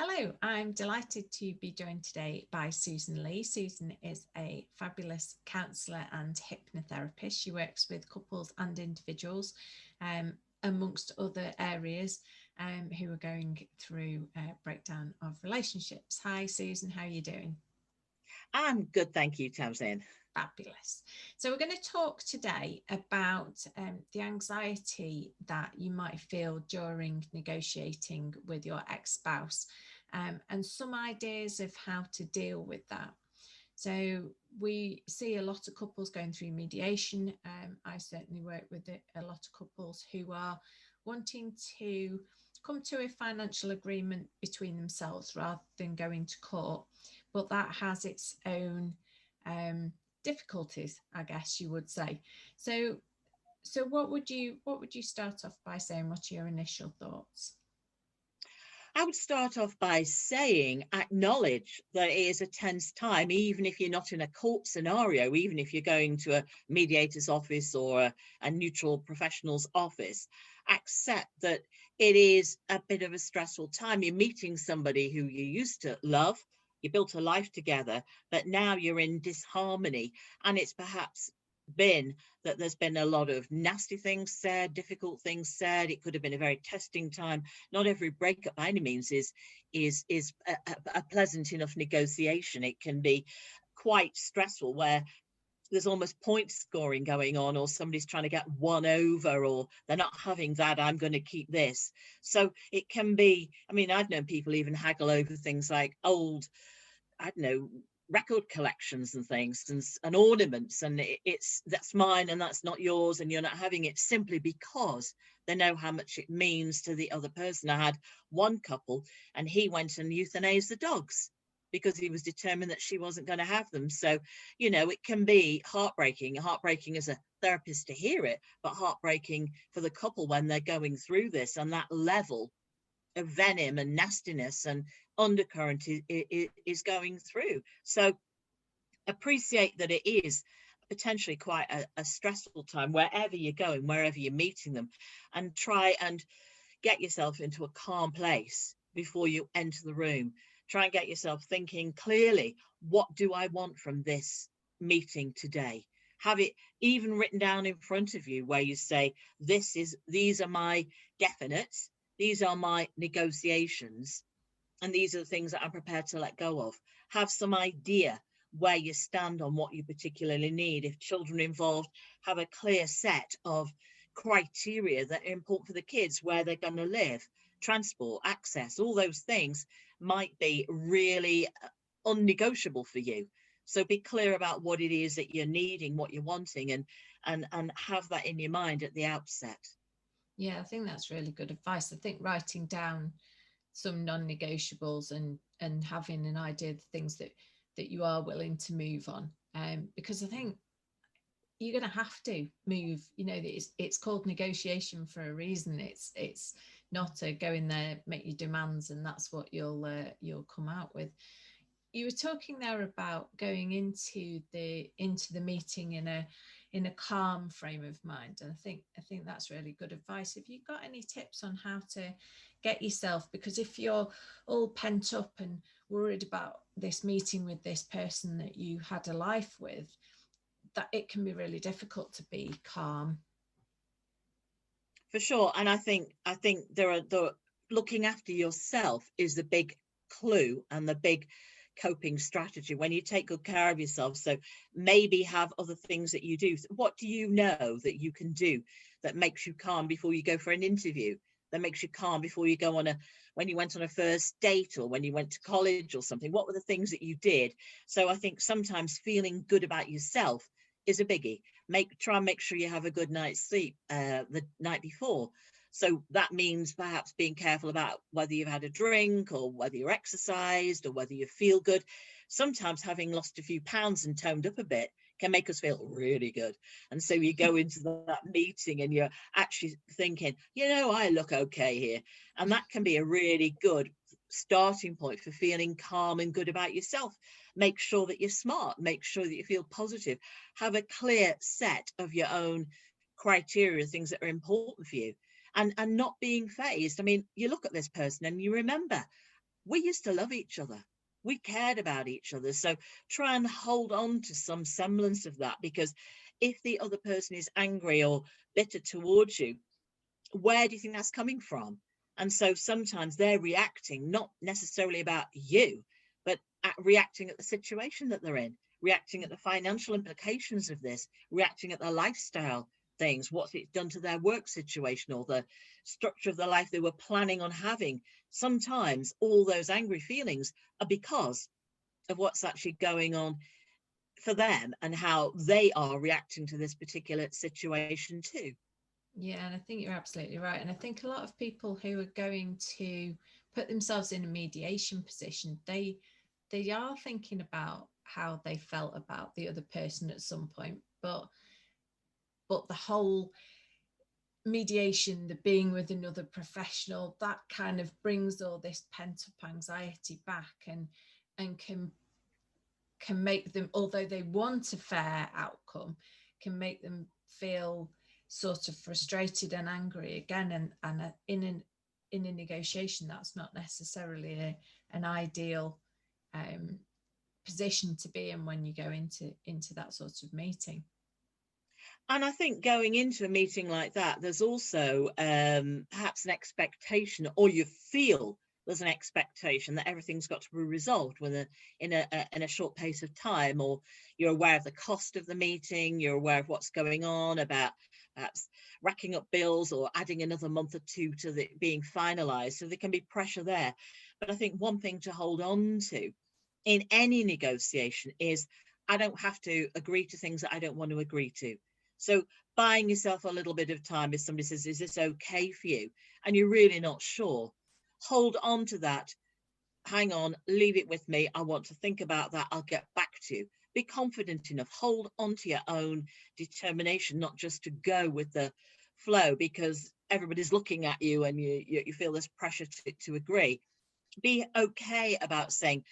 Hello, I'm delighted to be joined today by Susan Leigh. Susan is a fabulous counsellor and hypnotherapist. She works with couples and individuals, amongst other areas, who are going through a breakdown of relationships. Hi, Susan, how are you doing? I'm good, thank you, Tamsin. Fabulous. So, we're going to talk today about the anxiety that you might feel during negotiating with your ex spouse, and some ideas of how to deal with that. So, we see a lot of couples going through mediation. I certainly work with a lot of couples who are wanting to come to a financial agreement between themselves rather than going to court, but that has its own um, difficulties, I guess you would say. So, what would you start off by saying? What are your initial thoughts? I would start off by saying, acknowledge that it is a tense time, even if you're not in a court scenario, even if you're going to a mediator's office or a neutral professional's office. Accept that it is a bit of a stressful time. You're meeting somebody who you used to love, you built a life together, but now you're in disharmony, and it's perhaps been that there's been a lot of nasty things said, difficult things said. It could have been a very testing time. Not every breakup by any means is a pleasant enough negotiation. It can be quite stressful, where there's almost point scoring going on, or somebody's trying to get one over, or they're not having that, I'm going to keep this. So it can be, I mean, I've known people even haggle over things like old, I don't know, record collections and things, and ornaments, and it's that's mine and that's not yours, and you're not having it, simply because they know how much it means to the other person. I had one couple, and he went and euthanized the dogs because he was determined that she wasn't going to have them. So, it can be heartbreaking as a therapist to hear it, but heartbreaking for the couple when they're going through this, and that level of venom and nastiness and undercurrent is going through. So appreciate that it is potentially quite a stressful time wherever you're going, wherever you're meeting them, and try and get yourself into a calm place before you enter the room. Try and get yourself thinking clearly, what do I want from this meeting today? Have it even written down in front of you, where you say, these are my definites, these are my negotiations, and these are the things that I'm prepared to let go of. Have some idea where you stand on what you particularly need. If children are involved, have a clear set of criteria that are important for the kids: where they're going to live, transport, access, all those things might be really unnegotiable for you. So be clear about what it is that you're needing, what you're wanting, and have that in your mind at the outset. Yeah, I think that's really good advice. I think writing down some non-negotiables and having an idea of the things that you are willing to move on, because I think you're going to have to move. It's called negotiation for a reason. It's not to go in there, make your demands, and that's what you'll come out with. You were talking there about going into the meeting in a calm frame of mind, and I think that's really good advice. Have you got any tips on how to get yourself, because if you're all pent up and worried about this meeting with this person that you had a life with, that it can be really difficult to be calm. For sure. And I think the looking after yourself is the big clue and the big coping strategy when you take good care of yourself. So maybe have other things that you do. What do you know that you can do that makes you calm before you go for an interview, that makes you calm before you go on when you went on a first date, or when you went to college or something? What were the things that you did? So I think sometimes feeling good about yourself is a biggie. Try and make sure you have a good night's sleep the night before. So that means perhaps being careful about whether you've had a drink, or whether you're exercised, or whether you feel good. Sometimes having lost a few pounds and toned up a bit can make us feel really good. And so you go into that meeting and you're actually thinking, I look okay here. And that can be a really good starting point for feeling calm and good about yourself. Make sure that you're smart, make sure that you feel positive, have a clear set of your own criteria, things that are important for you, and not being phased. I mean, you look at this person and you remember, we used to love each other. We cared about each other. So try and hold on to some semblance of that, because if the other person is angry or bitter towards you, where do you think that's coming from? And so sometimes they're reacting not necessarily about you, but reacting at the situation that they're in, reacting at the financial implications of this, reacting at their lifestyle things, what it's done to their work situation or the structure of the life they were planning on having. Sometimes all those angry feelings are because of what's actually going on for them and how they are reacting to this particular situation too. Yeah, and I think you're absolutely right. And I think a lot of people who are going to put themselves in a mediation position, they are thinking about how they felt about the other person at some point, but the whole mediation, the being with another professional, that kind of brings all this pent up anxiety back, and can make them, although they want a fair outcome, can make them feel sort of frustrated and angry again. And in a negotiation, that's not necessarily an ideal position to be in when you go into that sort of meeting. And I think going into a meeting like that, there's also perhaps an expectation, or you feel there's an expectation that everything's got to be resolved in a short pace of time, or you're aware of the cost of the meeting, you're aware of what's going on about perhaps racking up bills or adding another month or two to the being finalized. So there can be pressure there. But I think one thing to hold on to in any negotiation is, I don't have to agree to things that I don't want to agree to. So buying yourself a little bit of time, if somebody says, is this okay for you? And you're really not sure, hold on to that. Hang on, leave it with me. I want to think about that. I'll get back to you. Be confident enough. Hold on to your own determination, not just to go with the flow because everybody's looking at you and you feel this pressure to agree. Be okay about saying,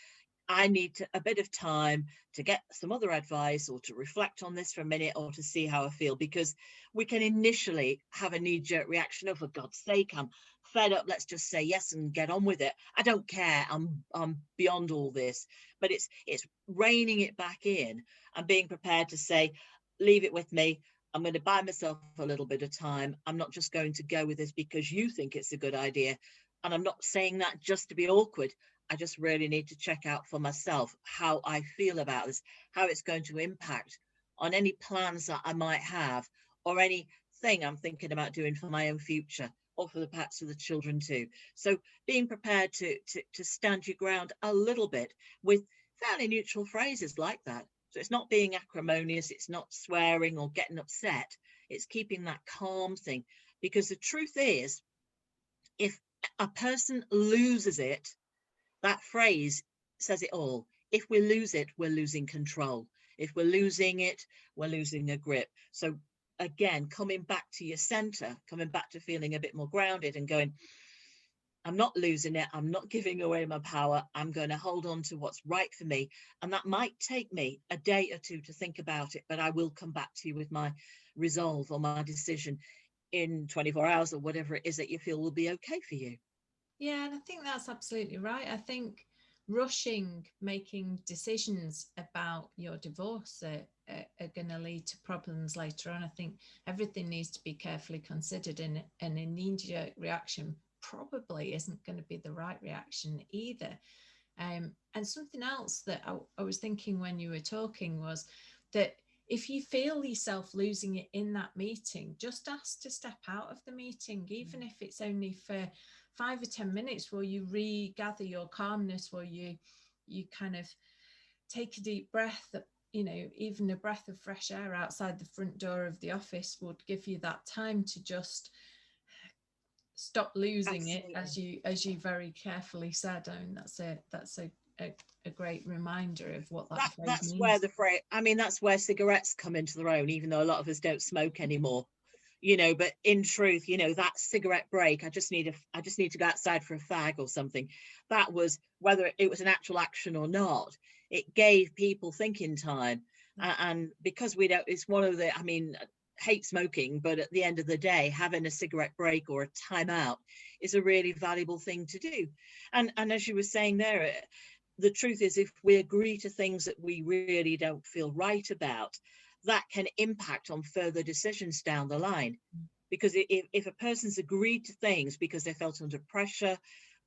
I need a bit of time to get some other advice or to reflect on this for a minute or to see how I feel, because we can initially have a knee-jerk reaction of, for God's sake, I'm fed up, let's just say yes and get on with it. I don't care, I'm beyond all this. But it's reining it back in and being prepared to say, leave it with me. I'm going to buy myself a little bit of time. I'm not just going to go with this because you think it's a good idea. And I'm not saying that just to be awkward. I just really need to check out for myself how I feel about this, how it's going to impact on any plans that I might have, or anything I'm thinking about doing for my own future, or for perhaps for the children too. So being prepared to stand your ground a little bit with fairly neutral phrases like that. So it's not being acrimonious, it's not swearing or getting upset, it's keeping that calm thing. Because the truth is, if a person loses it, that phrase says it all. If we lose it, we're losing control. If we're losing it, we're losing a grip. So again, coming back to your center, coming back to feeling a bit more grounded and going, I'm not losing it. I'm not giving away my power. I'm going to hold on to what's right for me. And that might take me a day or two to think about it, but I will come back to you with my resolve or my decision in 24 hours or whatever it is that you feel will be okay for you. Yeah, and I think that's absolutely right. I think rushing making decisions about your divorce are going to lead to problems later on. I think everything needs to be carefully considered, and an immediate reaction probably isn't going to be the right reaction either. And something else that I was thinking when you were talking was that if you feel yourself losing it in that meeting, just ask to step out of the meeting, even if it's only for 5 or 10 minutes, where you regather your calmness, where you kind of take a deep breath. That, you know, even a breath of fresh air outside the front door of the office would give you that time to just stop losing Absolutely. it, as you very carefully said. I mean, that's a great reminder of what that phrase That's where means. the phrase, I mean, that's where cigarettes come into their own, even though a lot of us don't smoke anymore, you know. But in truth, you know, that cigarette break, I just need to go outside for a fag or something. That was, whether it was an actual action or not, it gave people thinking time. And because we don't, it's one of the, I mean, hate smoking, but at the end of the day, having a cigarette break or a timeout is a really valuable thing to do. And as you were saying there, the truth is, if we agree to things that we really don't feel right about, that can impact on further decisions down the line. Because if a person's agreed to things because they felt under pressure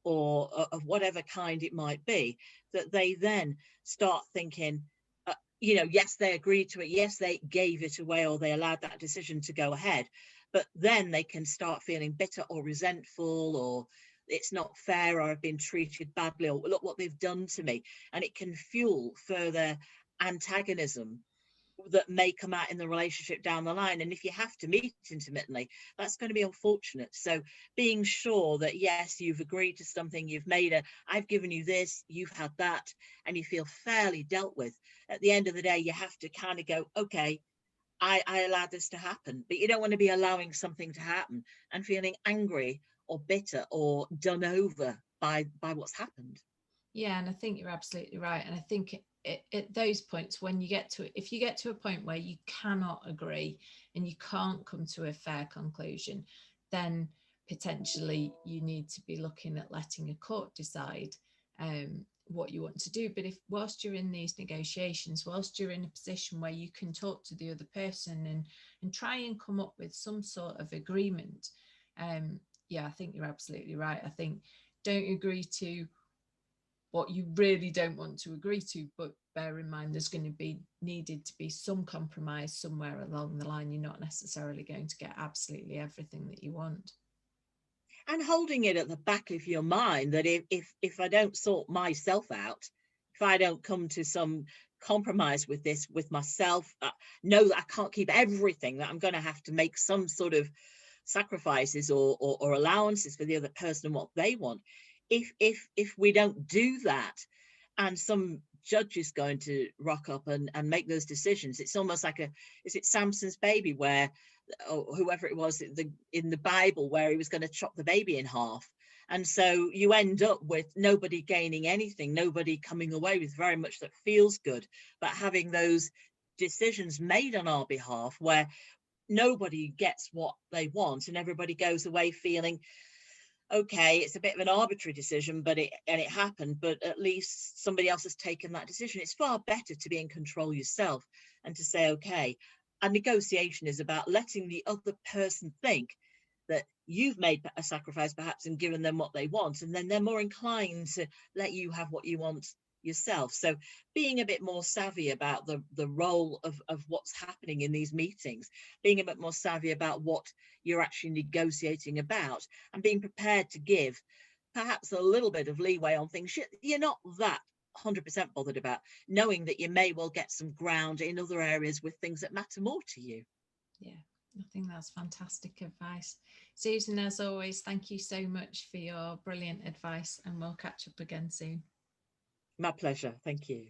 or of whatever kind it might be, that they then start thinking, yes, they agreed to it, yes, they gave it away, or they allowed that decision to go ahead, but then they can start feeling bitter or resentful, or it's not fair, or I've been treated badly, or look what they've done to me. And it can fuel further antagonism that may come out in the relationship down the line. And if you have to meet intermittently, that's going to be unfortunate. So being sure that, yes, you've agreed to something, I've given you this, you've had that, and you feel fairly dealt with. At the end of the day, you have to kind of go, okay, I allowed this to happen. But you don't want to be allowing something to happen and feeling angry or bitter or done over by what's happened. Yeah, and I think you're absolutely right. And I think at those points, when you get to, if you get to a point where you cannot agree and you can't come to a fair conclusion, then potentially you need to be looking at letting a court decide what you want to do. But if whilst you're in these negotiations, whilst you're in a position where you can talk to the other person and try and come up with some sort of agreement, yeah, I think you're absolutely right. I think don't agree to what you really don't want to agree to, but bear in mind there's going to be needed to be some compromise somewhere along the line. You're not necessarily going to get absolutely everything that you want. And holding it at the back of your mind that if I don't sort myself out, if I don't come to some compromise with this, with myself, know that I can't keep everything, that I'm going to have to make some sort of sacrifices or allowances for the other person and what they want. If we don't do that, and some judge is going to rock up and make those decisions, it's almost like is it Samson's baby, where, or whoever it was in the Bible, where he was going to chop the baby in half. And so you end up with nobody gaining anything, nobody coming away with very much that feels good, but having those decisions made on our behalf where nobody gets what they want and everybody goes away feeling, okay, it's a bit of an arbitrary decision, but it happened, but at least somebody else has taken that decision. It's far better to be in control yourself and to say, okay, a negotiation is about letting the other person think that you've made a sacrifice perhaps and given them what they want, and then they're more inclined to let you have what you want yourself. So being a bit more savvy about the role of what's happening in these meetings, being a bit more savvy about what you're actually negotiating about, and being prepared to give perhaps a little bit of leeway on things you're not that 100% bothered about, knowing that you may well get some ground in other areas with things that matter more to you. Yeah, I think that's fantastic advice. Susan, as always, thank you so much for your brilliant advice, and we'll catch up again soon. My pleasure. Thank you.